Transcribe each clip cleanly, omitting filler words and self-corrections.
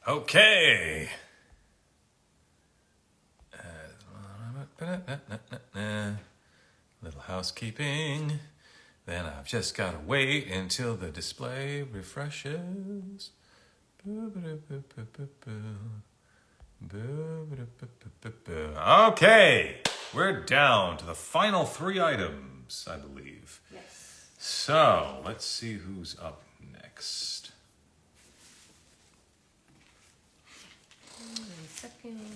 Okay. Little housekeeping. Then I've just got to wait until the display refreshes. Okay, we're down to the final 3 items, I believe. Yes. So, let's see who's up next.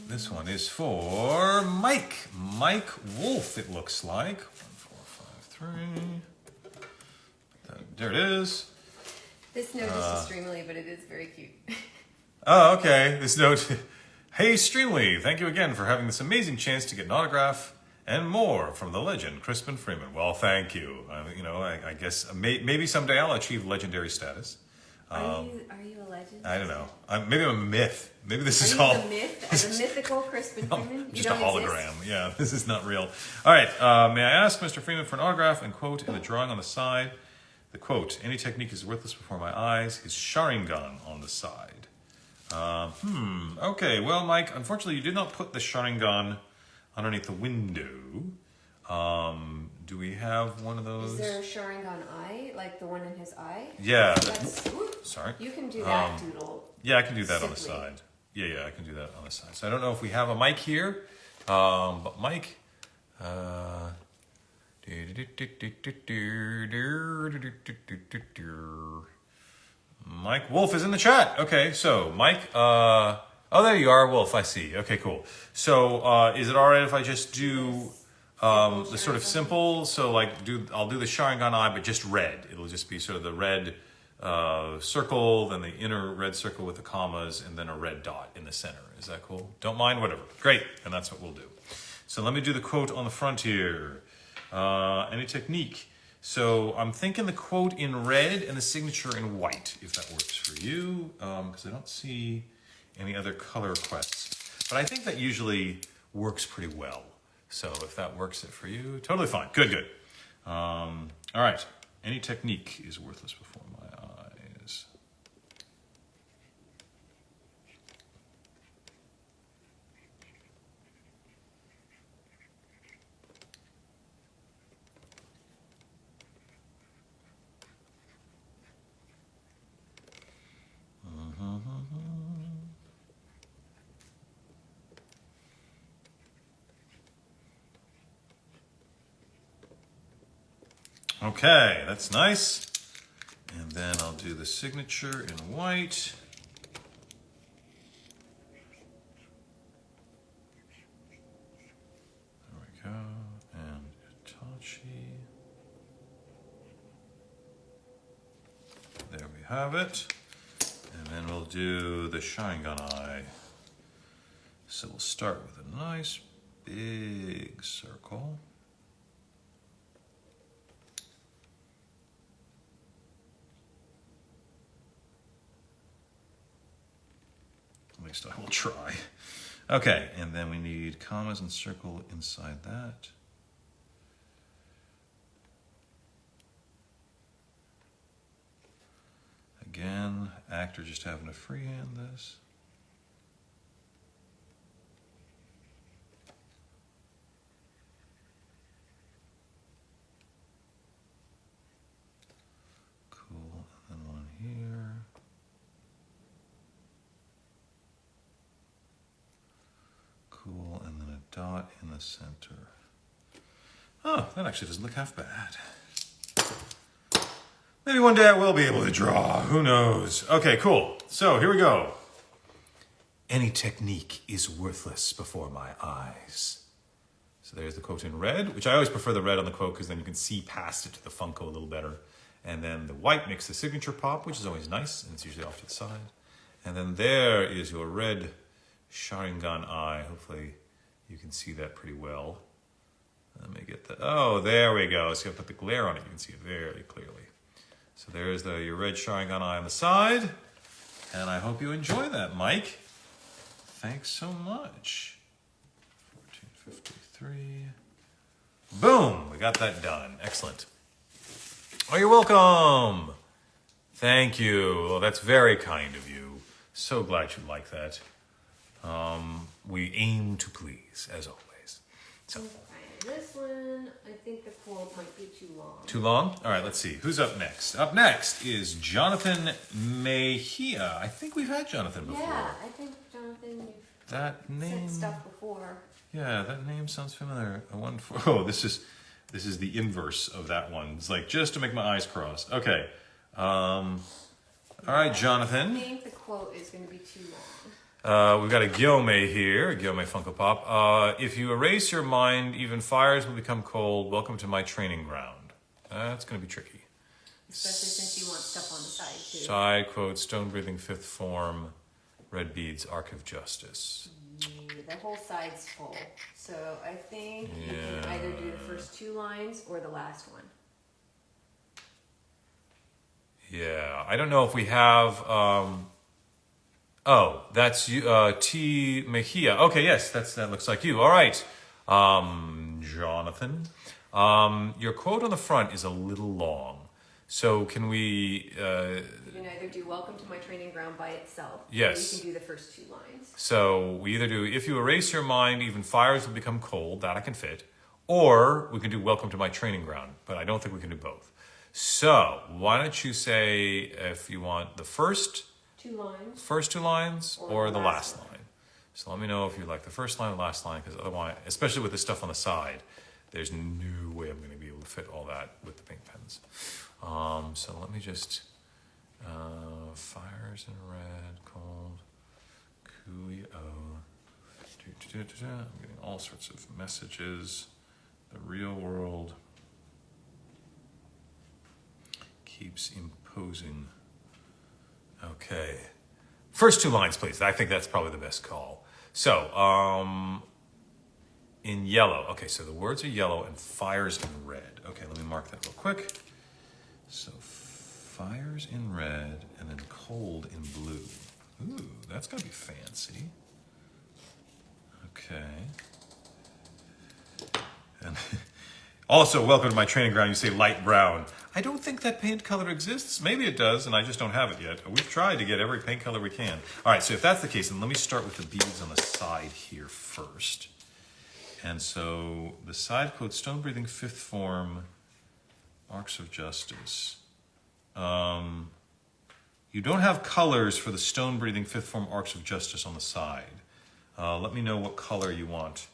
This one is for Mike. Mike Wolf, it looks like. 1, 4, 5, 3. There it is. This note is to Streamily, but it is very cute. Oh, okay. This note. Hey, Streamily, thank you again for having this amazing chance to get an autograph and more from the legend, Crispin Freeman. Well, thank you. I guess maybe someday I'll achieve legendary status. Are you a legend? I don't know. Maybe I'm a myth. Maybe this is Are all... you the myth? The mythical Crispin Freeman? Just a hologram. Exist? Yeah, this is not real. All right. May I ask Mr. Freeman for an autograph and quote in the drawing on the side? The quote, any technique is worthless before my eyes, is Sharingan on the side. Okay, well, Mike, unfortunately, you did not put the Sharingan underneath the window. Do we have one of those? Is there a Sharingan eye, like the one in his eye? Yeah. Sorry. You can do that doodle. Yeah, I can do that on the side. Yeah, I can do that on the side. So I don't know if we have a mic here, but Mike... Mike Wolf is in the chat. Okay, so Mike, oh, there you are, Wolf. I see. Okay, cool. So, is it all right if I just do the sort of simple? So, like, I'll do the Sharingan eye, but just red. It'll just be sort of the red circle, then the inner red circle with the commas, and then a red dot in the center. Is that cool? Don't mind, whatever. Great, and that's what we'll do. So let me do the quote on the front here. Any technique. So I'm thinking the quote in red and the signature in white, if that works for you, because I don't see any other color requests. But I think that usually works pretty well. So if that works it for you, totally fine. Good. All right. Any technique is worthless before my eyes. Okay, that's nice. And then I'll do the signature in white. There we go. And Itachi. There we have it. And then we'll do the Sharingan eye. So we'll start with a nice big circle. At least I will try. Okay, and then we need commas and circle inside that. Again, actor just having to freehand this. Cool, and then one here. Cool, and then a dot in the center. Oh, that actually doesn't look half bad. Maybe one day I will be able to draw. Who knows? Okay, cool. So here we go. Any technique is worthless before my eyes. So there's the quote in red, which I always prefer the red on the quote because then you can see past it to the Funko a little better. And then the white makes the signature pop, which is always nice, and it's usually off to the side. And then there is your red Sharingan eye. Hopefully you can see that pretty well. Let me get the, oh, there we go. So if I put the glare on it, you can see it very clearly. So there's your red Sharingan eye on the side. And I hope you enjoy that, Mike. Thanks so much. 1453. Boom, we got that done. Excellent. Oh, you're welcome. Thank you. Well, that's very kind of you. So glad you like that. We aim to please, as always. So. Okay, this one, I think the quote might be too long. Too long? All right, let's see. Who's up next? Up next is Jonathan Mejia. I think we've had Jonathan before. Yeah, I think Jonathan, you've That name. said stuff before. Yeah, that name sounds familiar. Oh, this is the inverse of that one. It's like just to make my eyes cross. Okay. All right, I Jonathan. think the quote is going to be too long. We've got a Guillaume here, a Guillaume Funko Pop. If you erase your mind, even fires will become cold. Welcome to my training ground. That's going to be tricky. Especially since you want stuff on the side, too. Side quote, stone breathing fifth form, red beads, arc of justice. The whole side's full. So I think you can either do the first 2 lines or the last one. Yeah, I don't know if we have. Oh, that's you, T. Mejia. Okay, yes, that looks like you. All right, Jonathan. Your quote on the front is a little long, so can we? You can either do "Welcome to my training ground" by itself. Yes. Or you can do the first 2 lines. So we either do "If you erase your mind, even fires will become cold." That I can fit, or we can do "Welcome to my training ground," but I don't think we can do both. So why don't you say if you want the first 2 lines. first 2 lines or the last line. line. So let me know if you like the first line or the last line, because otherwise, especially with the stuff on the side, there's no way I'm going to be able to fit all that with the paint pens. So let me just fires in red, cold, Coolio. I'm getting all sorts of messages. The real world keeps imposing. Okay. First 2 lines, please. I think that's probably the best call. So, in yellow. Okay, so the words are yellow and fires in red. Okay, let me mark that real quick. So, fires in red and then cold in blue. Ooh, that's going to be fancy. Okay. And also, welcome to my training ground. You say light brown. I don't think that paint color exists. Maybe it does, and I just don't have it yet. We've tried to get every paint color we can. All right, so if that's the case, then let me start with the beads on the side here first. And so the side quote, stone breathing fifth form, arcs of justice. You don't have colors for the stone breathing fifth form arcs of justice on the side. Let me know what color you want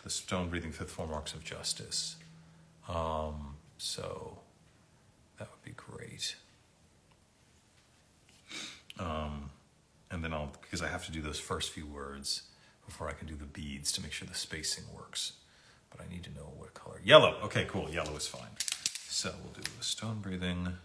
the stone breathing fifth form arcs of justice. So that would be great. And then because I have to do those first few words before I can do the beads to make sure the spacing works. But I need to know what color. Yellow. Okay, cool. Yellow is fine. So we'll do the stone breathing.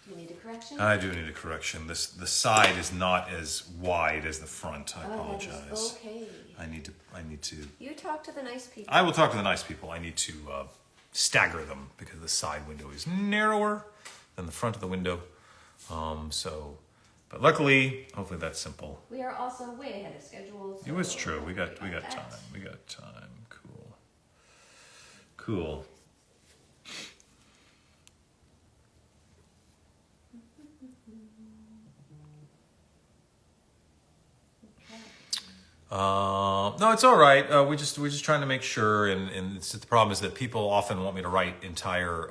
Do you need a correction? I do need a correction. The side is not as wide as the front. I apologize. Okay. I need to. You talk to the nice people. I will talk to the nice people. I need to stagger them because the side window is narrower than the front of the window. But luckily, hopefully that's simple. We are also way ahead of schedule. So It was true. We got time. that. We got time. Cool. No, it's all right. We're just trying to make sure, and the problem is that people often want me to write entire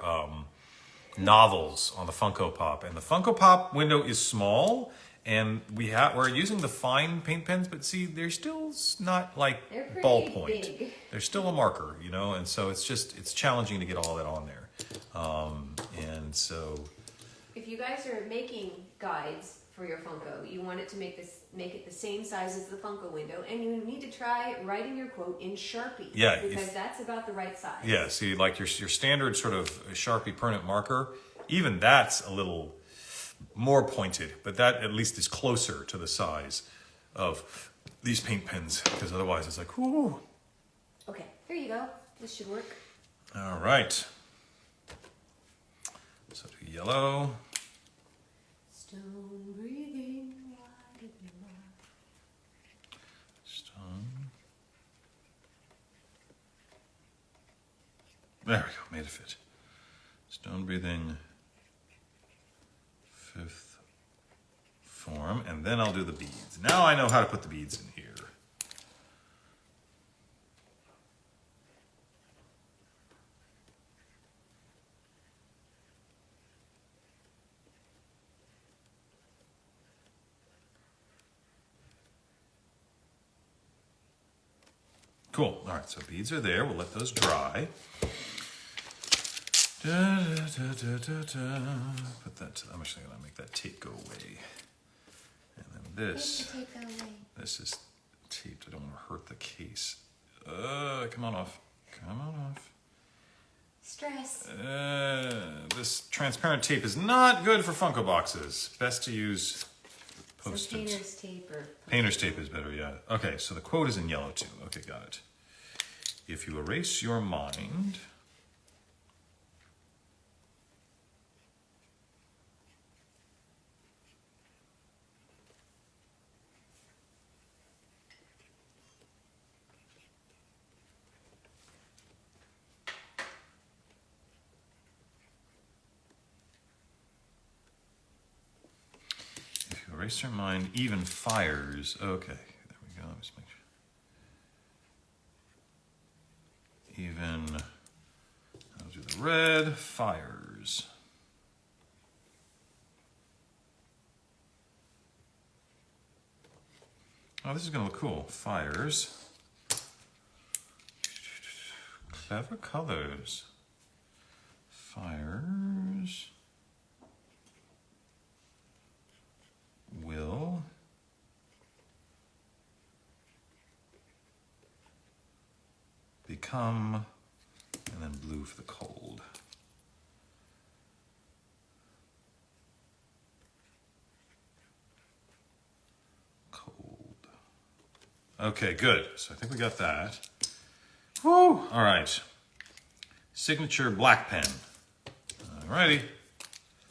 novels on the Funko Pop, and the Funko Pop window is small, and we're using the fine paint pens, but see, they're still not like They're pretty ballpoint. big. They're still a marker, and so it's challenging to get all that on there, and so. If you guys are making guides for your Funko, you want it to make it the same size as the Funko window, and you need to try writing your quote in Sharpie. Yeah, because that's about the right size. Yeah, see, like your standard sort of Sharpie permanent marker, even that's a little more pointed, but that at least is closer to the size of these paint pens, because otherwise it's like, whoo. Okay, here you go. This should work. All right. So do yellow. Stone breathing, light of your life. Stone There we go, made it fit. Stone breathing, 5th form, and then I'll do the beads. Now I know how to put the beads in here. Cool. All right, so beads are there. We'll let those dry. Put that. I'm actually gonna make that tape go away. And then this. Make the tape go away. This is taped. I don't want to hurt the case. Come on off. Come on off. Stress. This transparent tape is not good for Funko boxes. Best to use post-it. Painter's tape or... Painter's tape is better, yeah. Okay, so the quote is in yellow too. Okay, got it. If you erase your mind... Erase your mind, even fires. Okay, there we go. Let's make sure. Even, I'll do the red, fires. Oh, this is gonna look cool. Fires. Clever colors. Fires. Will become, and then blue for the cold. Cold. Okay, good. So I think we got that. Woo! All right. Signature black pen. All righty.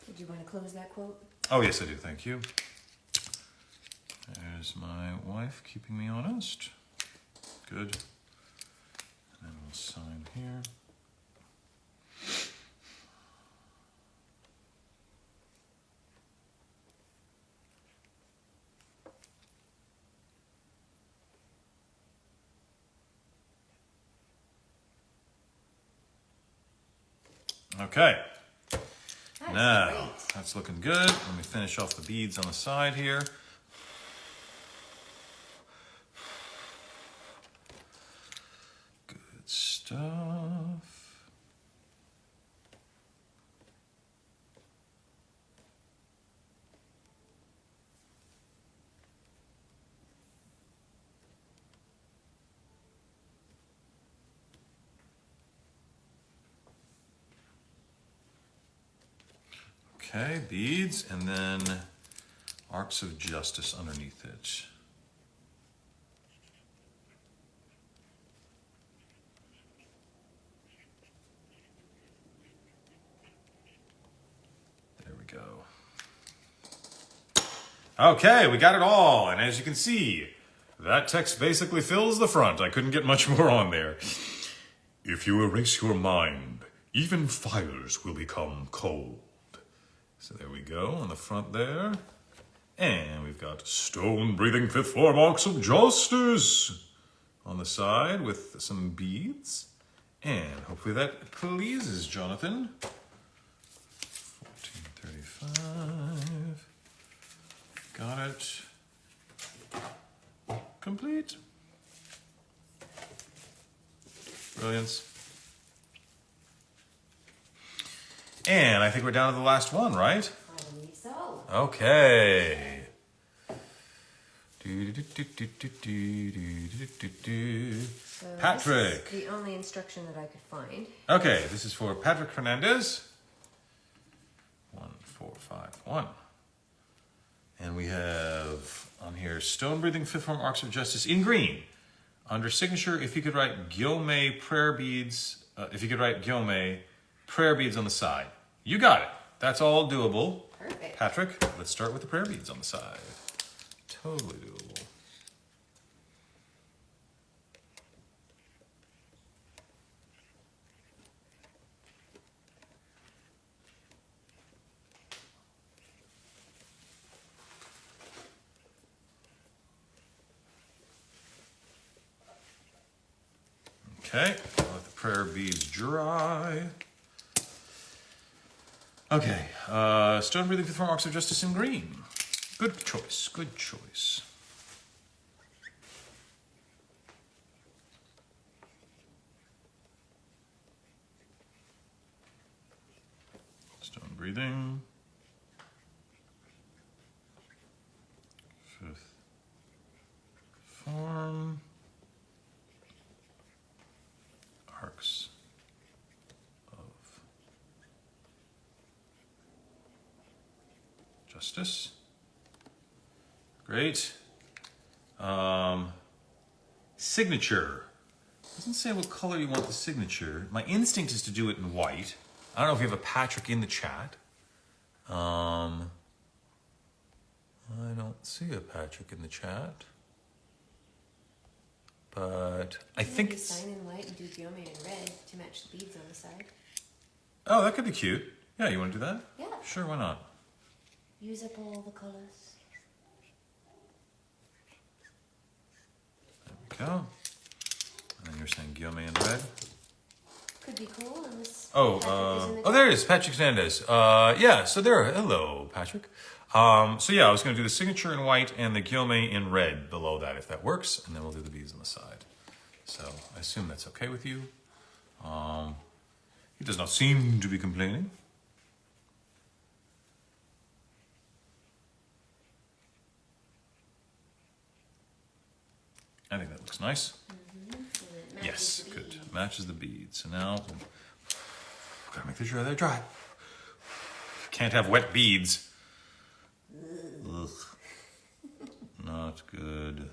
Did you want to close that quote? Oh, yes, I do. Thank you. There's my wife keeping me honest. Good. And then we'll sign here. Okay. Now, great. that's looking good. Let me finish off the beads on the side here. Good stuff. Okay, beads, and then arcs of justice underneath it. There we go. Okay, we got it all, and as you can see, that text basically fills the front. I couldn't get much more on there. If you erase your mind, even fires will become cold. So there we go on the front there. And we've got stone breathing 5th form arcs of justice on the side with some beads. And hopefully that pleases Jonathan. 1435. Got it. Complete. Brilliance. And I think we're down to the last one, right? I believe so. Okay. So Patrick. This is the only instruction that I could find. Okay, this is for Patrick Fernandez. 1451. And we have on here stone breathing 5th form arcs of justice in green. Under signature, if you could write Gyome prayer beads, prayer beads on the side. You got it. That's all doable. Perfect. Patrick, let's start with the prayer beads on the side. Totally doable. Okay, let the prayer beads dry. Okay, stone breathing fifth form marks of justice in green. Good choice, good choice. Stone breathing. Fifth form. Arcs of justice. Great. Signature. Doesn't say what color you want the signature. My instinct is to do it in white. I don't know if you have a Patrick in the chat. I don't see a Patrick in the chat. But I think you sign in white and do Gyome in red to match the beads on the side. Oh, that could be cute. Yeah, you want to do that? Yeah. Sure, why not? Use up all the colors. There we go. And then you're saying Gyome in red. Could be cool unless Oh, Patrick is in the there it is, Patrick Hernandez. Yeah, so there. Hello, Patrick. So yeah, I was going to do the signature in white and the Gyome in red below that, if that works, and then we'll do the beads on the side. So I assume that's okay with you. He does not seem to be complaining. I think that looks nice. Mm-hmm. Yes, good. Matches the beads. So now, gotta make sure they're dry. Can't have wet beads. Ugh. Not good.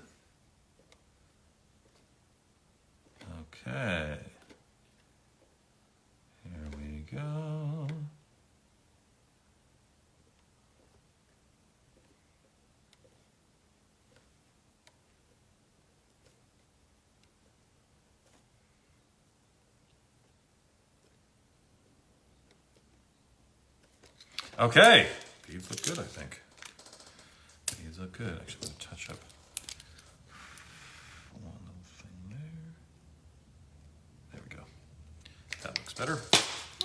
Okay. Here we go. Okay. Beads look good, I think. Beads look good. Actually, I'm going to touch up one little thing there. There we go. That looks better.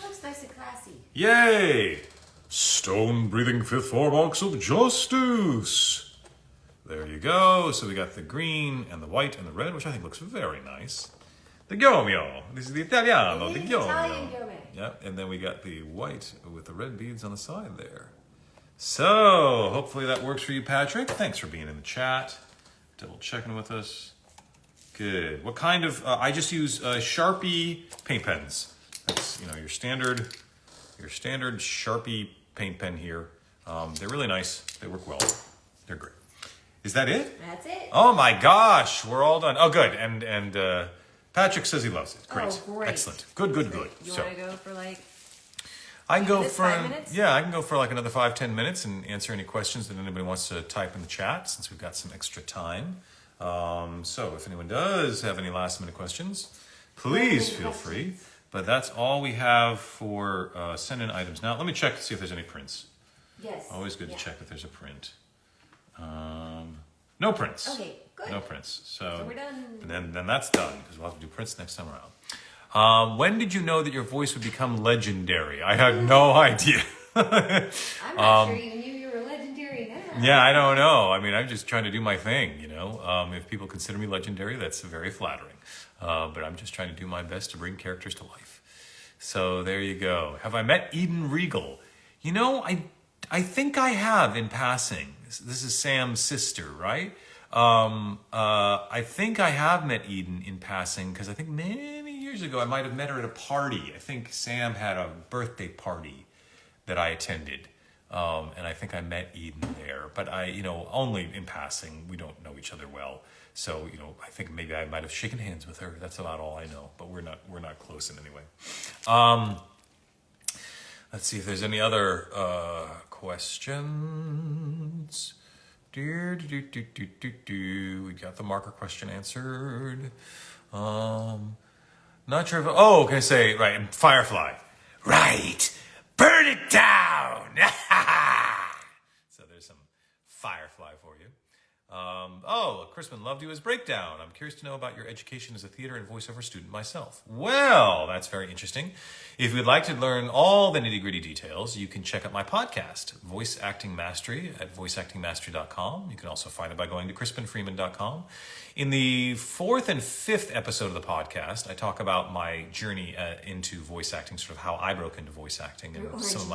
Looks nice and classy. Yay! Stone breathing fifth form arcs of justice. There you go. So we got the green and the white and the red, which I think looks very nice. The Gyomyo. This is the Italiano. The Italian Gyomyo. Gyome. Yep, and then we got the white with the red beads on the side there. So, hopefully that works for you, Patrick. Thanks for being in the chat. Double checking with us. Good. What kind of, I just use Sharpie paint pens. That's, your standard Sharpie paint pen here. They're really nice. They work well. They're great. Is that it? That's it. Oh my gosh, we're all done. Oh, good. And Patrick says he loves it. Great. Oh, great. Excellent. Good. You want to go for I can go this for 5 minutes? Yeah, I can go for like another 5-10 minutes and answer any questions that anybody wants to type in the chat since we've got some extra time. So if anyone does have any last minute questions, please feel free. But that's all we have for send in items. Now let me check to see if there's any prints. Yes. Always good to check if there's a print. No prints. Okay, good. No prints. So we're done. And then that's done because we'll have to do prints next time around. When did you know that your voice would become legendary? I had no idea. I'm not sure you knew you were legendary now. Yeah, I don't know. I mean, I'm just trying to do my thing, If people consider me legendary, that's very flattering. But I'm just trying to do my best to bring characters to life. So there you go. Have I met Eden Regal? I think I have in passing. This is Sam's sister, right? I think I have met Eden in passing because I think many years ago I might have met her at a party. I think Sam had a birthday party that I attended. And I think I met Eden there, but only in passing. We don't know each other well. So, I think maybe I might have shaken hands with her. That's about all I know, but we're not close in any way. Let's see if there's any other questions. We got the marker question answered. Not sure if... Oh, can I say... Right, Firefly. Right. Burn it down! So there's some Firefly for you. Crispin loved you as Breakdown. I'm curious to know about your education as a theater and voiceover student myself. Well, that's very interesting. If you'd like to learn all the nitty-gritty details, you can check out my podcast, Voice Acting Mastery, at voiceactingmastery.com. You can also find it by going to crispinfreeman.com. In the 4th and 5th episode of the podcast, I talk about my journey into voice acting, sort of how I broke into voice acting and some of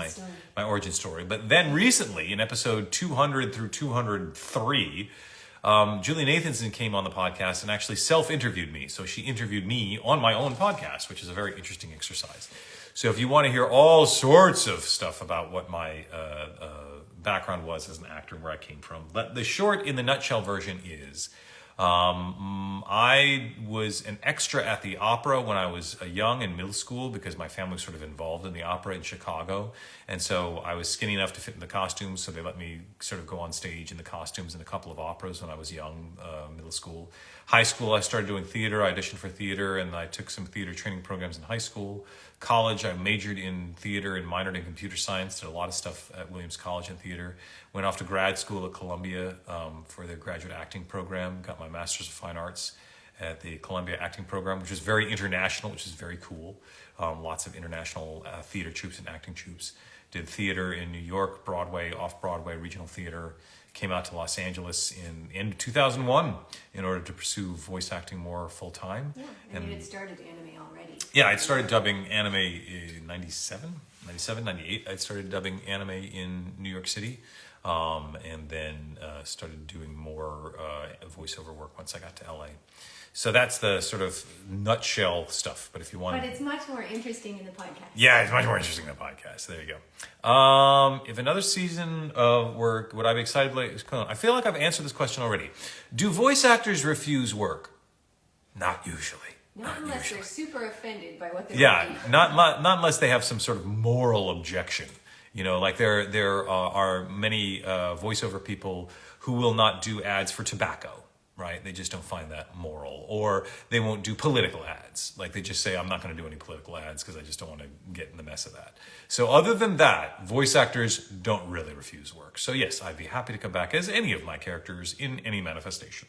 my origin story. But then recently, in episode 200 through 203, Julie Nathanson came on the podcast and actually self-interviewed me. So she interviewed me on my own podcast, which is a very interesting exercise. So if you want to hear all sorts of stuff about what my background was as an actor and where I came from, but the short in the nutshell version is I was an extra at the opera when I was young in middle school because my family was sort of involved in the opera in Chicago. And so I was skinny enough to fit in the costumes, so they let me sort of go on stage in the costumes in a couple of operas when I was young, middle school. High school, I started doing theater. I auditioned for theater, and I took some theater training programs in high school. College, I majored in theater and minored in computer science, did a lot of stuff at Williams College in theater. Went off to grad school at Columbia for the graduate acting program, got my Master's of Fine Arts at the Columbia acting program, which is very international, which is very cool. Lots of international theater troupes and acting troupes. Did theater in New York, Broadway, off-Broadway, regional theater. Came out to Los Angeles in 2001 in order to pursue voice acting more full-time. Yeah, and you had started anime already. Yeah, I'd started dubbing anime in 97, 98. I started dubbing anime in New York City, and then started doing more voiceover work once I got to LA. So that's the sort of nutshell stuff. But if you want, but it's much more interesting in the podcast. Yeah, it's much more interesting in the podcast. There you go. If another season of work, would I be excited? I feel like I've answered this question already. Do voice actors refuse work? Not usually. Not unless they're super offended by what they're doing. Not unless they have some sort of moral objection. You know, like there are many voiceover people who will not do ads for tobacco. Right? They just don't find that moral. Or they won't do political ads. Like they just say, I'm not going to do any political ads because I just don't want to get in the mess of that. So other than that, voice actors don't really refuse work. So yes, I'd be happy to come back as any of my characters in any manifestation.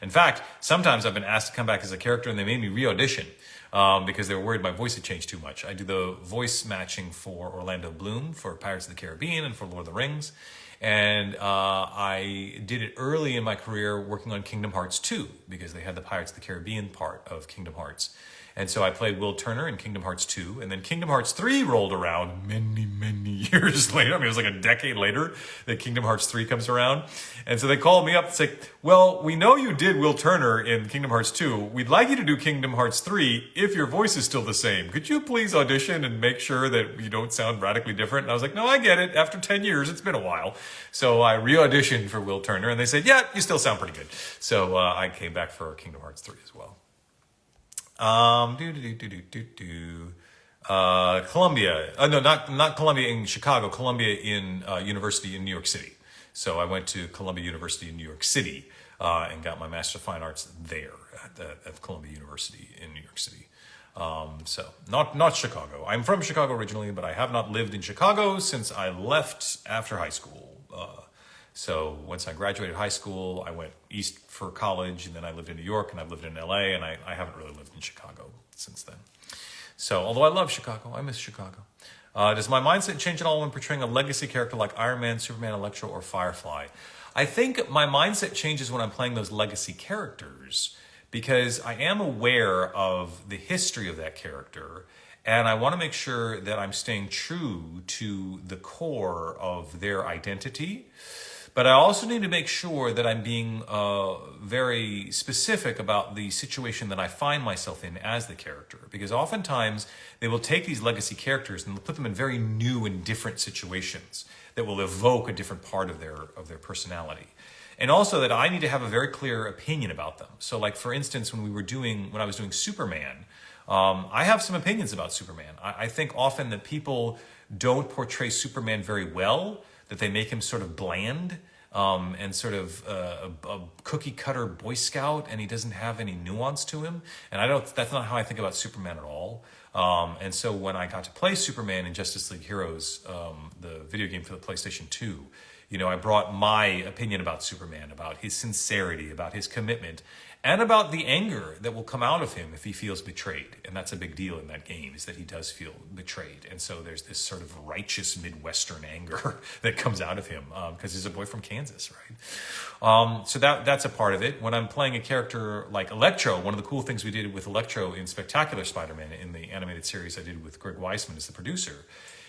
In fact, sometimes I've been asked to come back as a character and they made me re-audition because they were worried my voice had changed too much. I do the voice matching for Orlando Bloom for Pirates of the Caribbean and for Lord of the Rings. And I did it early in my career working on Kingdom Hearts 2 because they had the Pirates of the Caribbean part of Kingdom Hearts. And so I played Will Turner in Kingdom Hearts 2. And then Kingdom Hearts 3 rolled around many years later. I mean, it was like a decade later that Kingdom Hearts 3 comes around. And so they called me up and said, well, we know you did Will Turner in Kingdom Hearts 2. We'd like you to do Kingdom Hearts 3 if your voice is still the same. Could you please audition and make sure that you don't sound radically different? And I was like, no, I get it. After 10 years, it's been a while. So I re-auditioned for Will Turner. And they said, yeah, you still sound pretty good. So I came back for Kingdom Hearts 3 as well. Columbia. No, not Columbia in Chicago. Columbia in University in New York City. So I went to Columbia University in New York City and got my Master of Fine Arts there at Columbia University in New York City. So not Chicago. I'm from Chicago originally, but I have not lived in Chicago since I left after high school. So once I graduated high school, I went east for college, and then I lived in New York, and I've lived in LA, and I haven't really lived in Chicago since then. So although I love Chicago, I miss Chicago. Does my mindset change at all when portraying a legacy character like Iron Man, Superman, Electro, or Firefly? I think my mindset changes when I'm playing those legacy characters because I am aware of the history of that character, and I want to make sure that I'm staying true to the core of their identity. But I also need to make sure that I'm being very specific about the situation that I find myself in as the character. Because oftentimes they will take these legacy characters and they'll put them in very new and different situations that will evoke a different part of their personality. And also that I need to have a very clear opinion about them. So like for instance, when I was doing Superman, I have some opinions about Superman. I think often that people don't portray Superman very well, that they make him sort of bland and sort of a cookie cutter Boy Scout, and he doesn't have any nuance to him. And that's not how I think about Superman at all. And so when I got to play Superman in Justice League Heroes, the video game for the PlayStation 2, I brought my opinion about Superman, about his sincerity, about his commitment, and about the anger that will come out of him if he feels betrayed. And that's a big deal in that game, is that he does feel betrayed. And so there's this sort of righteous Midwestern anger that comes out of him because he's a boy from Kansas, right? So that's a part of it. When I'm playing a character like Electro, one of the cool things we did with Electro in Spectacular Spider-Man, in the animated series I did with Greg Weisman as the producer,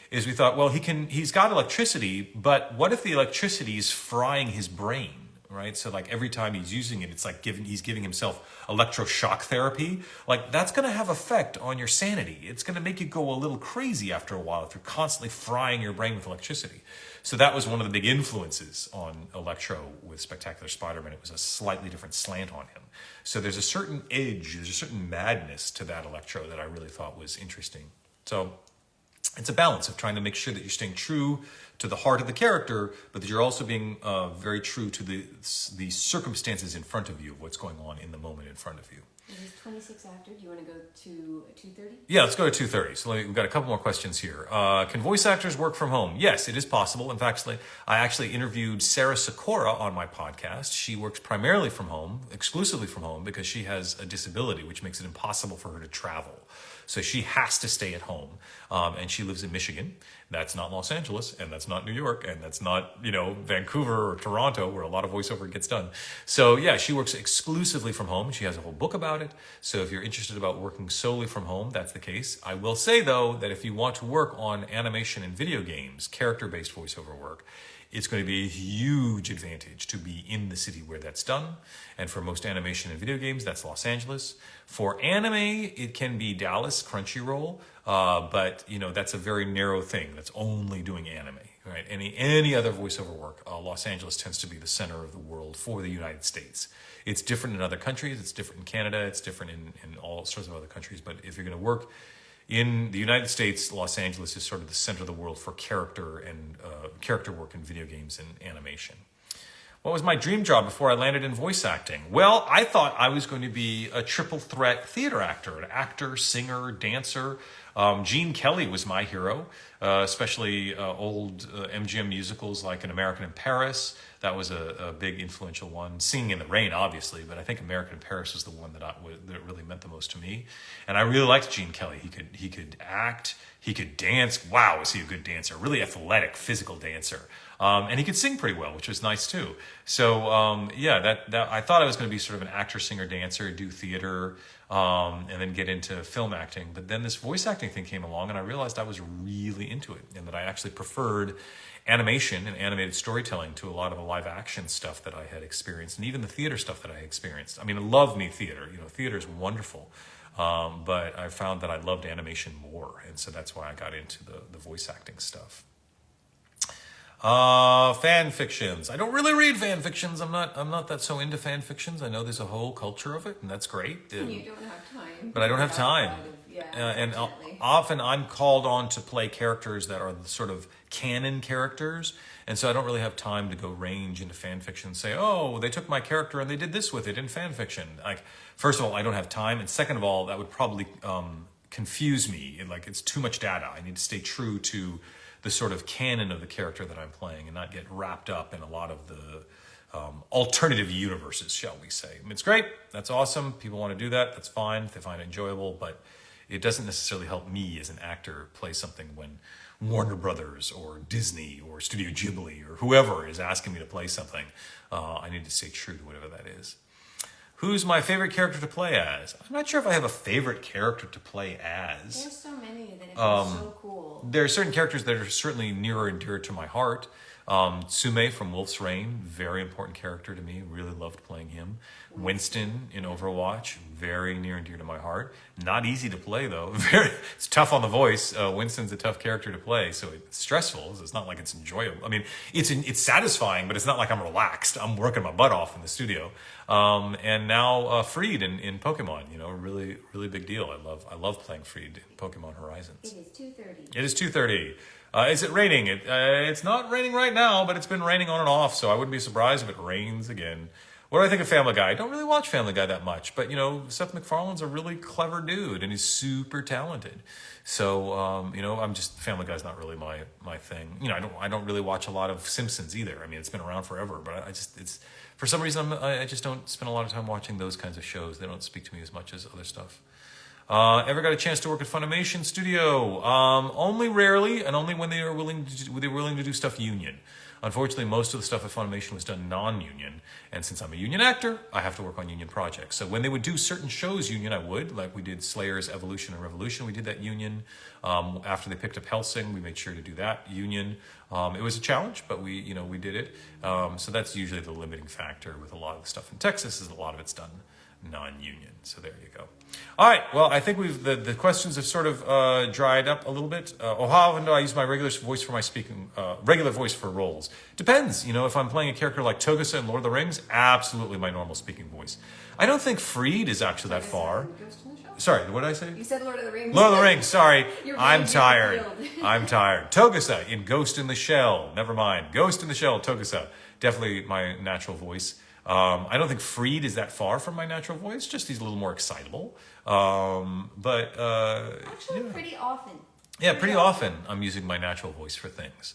is we thought, well, he's got electricity, but what if the electricity is frying his brain? Right, so like every time he's using it, it's like he's giving himself electroshock therapy. Like that's going to have effect on your sanity. It's going to make you go a little crazy after a while if you're constantly frying your brain with electricity. So that was one of the big influences on Electro with Spectacular Spider-Man. It was a slightly different slant on him. So there's a certain edge, there's a certain madness to that Electro that I really thought was interesting. So it's a balance of trying to make sure that you're staying true to the heart of the character, but that you're also being very true to the circumstances in front of you, of what's going on in the moment in front of you. It is 26 after. Do you want to go to 2:30? Yeah, let's go to 2:30. So we've got a couple more questions here. Can voice actors work from home? Yes, it is possible. In fact, I actually interviewed Sarah Sikora on my podcast. She works primarily from home, exclusively from home, because she has a disability, which makes it impossible for her to travel. So she has to stay at home, and she lives in Michigan. That's not Los Angeles, and that's not New York, and that's not, Vancouver or Toronto, where a lot of voiceover gets done. So yeah, she works exclusively from home. She has a whole book about it. So if you're interested about working solely from home, that's the case. I will say, though, that if you want to work on animation and video games, character-based voiceover work, it's going to be a huge advantage to be in the city where that's done. And for most animation and video games, that's Los Angeles. For anime, it can be Dallas, Crunchyroll, but that's a very narrow thing. That's only doing anime, right? Any other voiceover work, Los Angeles tends to be the center of the world for the United States. It's different in other countries. It's different in Canada. It's different in all sorts of other countries. But if you're going to work in the United States, Los Angeles is sort of the center of the world for character work in video games and animation. What was my dream job before I landed in voice acting? Well, I thought I was going to be a triple threat theater actor, an actor, singer, dancer. Gene Kelly was my hero, especially old MGM musicals like An American in Paris. That was a big influential one. Singing in the Rain, obviously, but I think American in Paris was the one that really meant the most to me. And I really liked Gene Kelly. He could act, he could dance. Wow, was he a good dancer? Really athletic, physical dancer. And he could sing pretty well, which was nice too. So that I thought I was going to be sort of an actor, singer, dancer, do theater, and then get into film acting. But then this voice acting thing came along, and I realized I was really into it, and that I actually preferred animation and animated storytelling to a lot of the live action stuff that I had experienced, and even the theater stuff that I experienced. I mean, I love me theater. Theater is wonderful. But I found that I loved animation more, and so that's why I got into the voice acting stuff. Fan fictions. I don't really read fan fictions. I'm not that so into fan fictions. I know there's a whole culture of it, and that's great. You don't have time. But I don't have time. And unfortunately. often I'm called on to play characters that are the sort of canon characters, and so I don't really have time to go range into fan fiction and say, oh, they took my character and they did this with it in fan fiction. Like, first of all, I don't have time, and second of all, that would probably confuse me. Like, it's too much data. I need to stay true to the sort of canon of the character that I'm playing and not get wrapped up in a lot of the alternative universes, shall we say. I mean, it's great. That's awesome. People want to do that. That's fine if they find it enjoyable, but it doesn't necessarily help me as an actor play something when Warner Brothers or Disney or Studio Ghibli or whoever is asking me to play something. I need to stay true to whatever that is. Who's my favorite character to play as? I'm not sure if I have a favorite character to play as. There's so many that have been so cool. There are certain characters that are certainly nearer and dearer to my heart. Tsume from Wolf's Rain, very important character to me. Really loved playing him. Winston in Overwatch, very near and dear to my heart. Not easy to play though. It's tough on the voice. Winston's a tough character to play, so it's stressful. It's not like it's enjoyable. I mean, it's satisfying, but it's not like I'm relaxed. I'm working my butt off in the studio. And now Freed in Pokemon. Really, really big deal. I love playing Freed in Pokemon Horizons. It is 2:30. It is 2:30. Is it raining? It's not raining right now, but it's been raining on and off, so I wouldn't be surprised if it rains again. What do I think of Family Guy? I don't really watch Family Guy that much, but Seth MacFarlane's a really clever dude and he's super talented. So I'm just Family Guy's not really my thing. I don't really watch a lot of Simpsons either. I mean, it's been around forever, but it's for some reason I just don't spend a lot of time watching those kinds of shows. They don't speak to me as much as other stuff. Ever got a chance to work at Funimation Studio? Only rarely, and only when they were willing to do stuff union. Unfortunately, most of the stuff at Funimation was done non-union, and since I'm a union actor, I have to work on union projects. So when they would do certain shows union, I would. Like we did Slayer's Evolution and Revolution, we did that union. After they picked up Hellsing, we made sure to do that union. It was a challenge, but we did it. So that's usually the limiting factor with a lot of the stuff in Texas, is a lot of it's done non-union. So there you go. All right. Well, I think the questions have sort of dried up a little bit. How often do I use my regular voice for my speaking? Regular voice for roles depends. If I'm playing a character like Togusa in Lord of the Rings, absolutely my normal speaking voice. I don't think Freed is actually that far. Sorry, what did I say? You said Lord of the Rings. Lord of the Rings. Sorry, Your I'm brain's tired. filled. I'm tired. Togusa in Ghost in the Shell. Never mind. Ghost in the Shell. Togusa. Definitely my natural voice. I don't think Freed is that far from my natural voice, just he's a little more excitable. But Actually, pretty often. Yeah, pretty often I'm using my natural voice for things.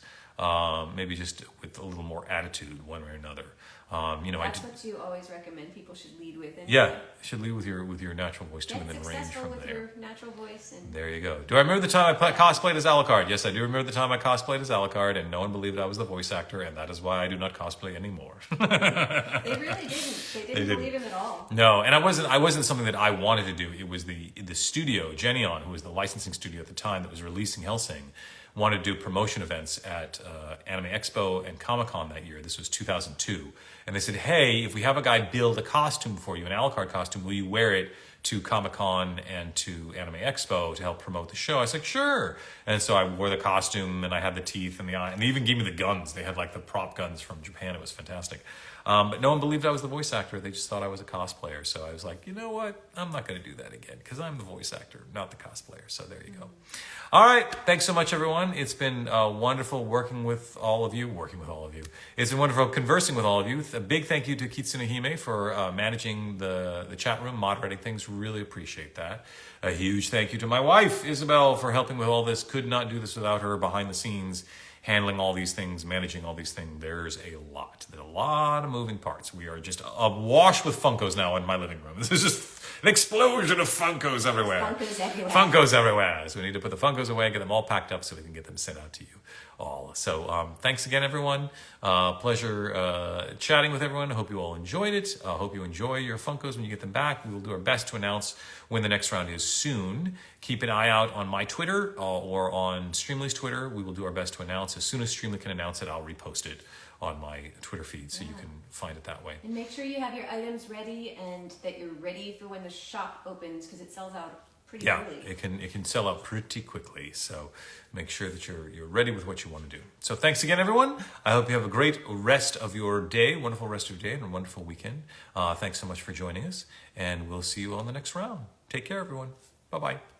Maybe just with a little more attitude, one way or another. That's what you always recommend people should lead with. Anyway. Yeah, should lead with your natural voice too, and then range from with there. Your natural voice. And there you go. Do I remember the time I cosplayed as Alucard? Yes, I do remember the time I cosplayed as Alucard, and no one believed I was the voice actor, and that is why I do not cosplay anymore. They really didn't. They didn't believe him at all. No, and I wasn't something that I wanted to do. It was the studio, Genion, who was the licensing studio at the time that was releasing Hellsing, wanted to do promotion events at Anime Expo and Comic-Con that year. This was 2002. And they said, hey, if we have a guy build a costume for you, an Alucard costume, will you wear it to Comic-Con and to Anime Expo to help promote the show? I was like, sure. And so I wore the costume and I had the teeth and the eye. And they even gave me the guns. They had like the prop guns from Japan. It was fantastic. But no one believed I was the voice actor. They just thought I was a cosplayer. So I was like, you know what? I'm not going to do that again because I'm the voice actor, not the cosplayer. So there you go. All right. Thanks so much, everyone. It's been wonderful working with all of you. It's been wonderful conversing with all of you. A big thank you to Kitsune Hime for managing the chat room, moderating things. Really appreciate that. A huge thank you to my wife, Isabel, for helping with all this. Could not do this without her behind the scenes, handling all these things, managing all these things. There's a lot of moving parts. We are just awash with Funkos now in my living room. This is just an explosion of Funkos everywhere. Funkos everywhere. So we need to put the Funkos away, get them all packed up so we can get them sent out to you all. So thanks again, everyone. Pleasure chatting with everyone. I hope you all enjoyed it. I hope you enjoy your Funkos when you get them back. We will do our best to announce when the next round is soon. Keep an eye out on my Twitter or on Streamly's Twitter. We will do our best to announce. As soon as Streamly can announce it, I'll repost it on my Twitter feed so you can find it that way. And make sure you have your items ready and that you're ready for when the shop opens because it sells out pretty early. It can sell out pretty quickly. So make sure that you're ready with what you want to do. So thanks again, everyone. I hope you have a great rest of your day, wonderful rest of your day, and a wonderful weekend. Thanks so much for joining us, and we'll see you on the next round. Take care, everyone. Bye-bye.